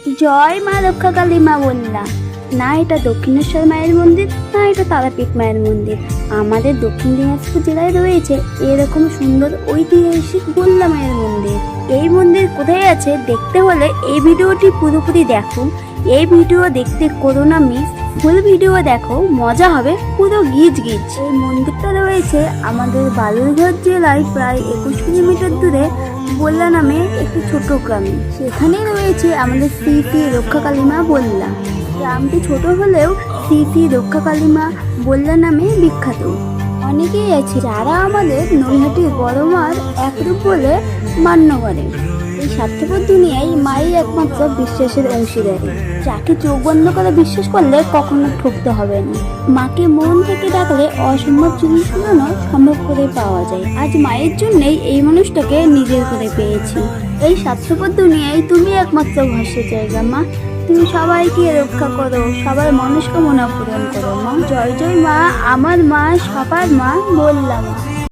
জয় মা রক্ষাকালী মা বললাম। না এটা দক্ষিণেশ্বর মায়ের মন্দির, না এটা তারাপীঠ মায়ের মন্দির। আমাদের দক্ষিণ দিনাজপুর জেলায় রয়েছে এরকম সুন্দর ঐতিহাসিক বল্লা মায়ের মন্দির। এই মন্দির কোথায় আছে দেখতে হলে এই ভিডিওটি পুরোপুরি দেখুন। এই ভিডিও দেখতে করো না মিস, ফুল ভিডিও দেখো, মজা হবে পুরো গিজ গিজ। এই মন্দিরটা রয়েছে আমাদের বালুরঘাট জেলায় প্রায় 21 কিলোমিটার দূরে বল্লা নামে একটি ছোট গ্রামে। সেখানেই রয়েছে আমাদের শ্রী শ্রী রক্ষাকালী মা বল্লা। গ্রামটি ছোট হলেও শ্রী শ্রী রক্ষাকালী মা বল্লা নামে বিখ্যাত। অনেকেই আছে যারা আমাদের নৈহাটির বড় মার একরূপ বলে মান্য করে। এই স্বার্থপর দুনিয়ায় মায়ের একমাত্র বিশ্বাসের অংশীদারি, যাকে চোখ বন্ধ করে বিশ্বাস করলে কখনো ঠকতে হবে না। মাকে মন থেকে ডাকলে অসম্ভব জিনিসগুলো সম্ভব করে পাওয়া যায়। আজ মায়ের জন্যই এই মানুষটাকে নিজের করে পেয়েছি। এই স্বার্থপর দুনিয়ায় তুমি একমাত্র ভরসার জায়গা মা। তুমি সবাইকে রক্ষা করো, সবার মনস্কামনা পূরণ করো মা। জয় জয় মা, আমার মা, সবার মা বললাম।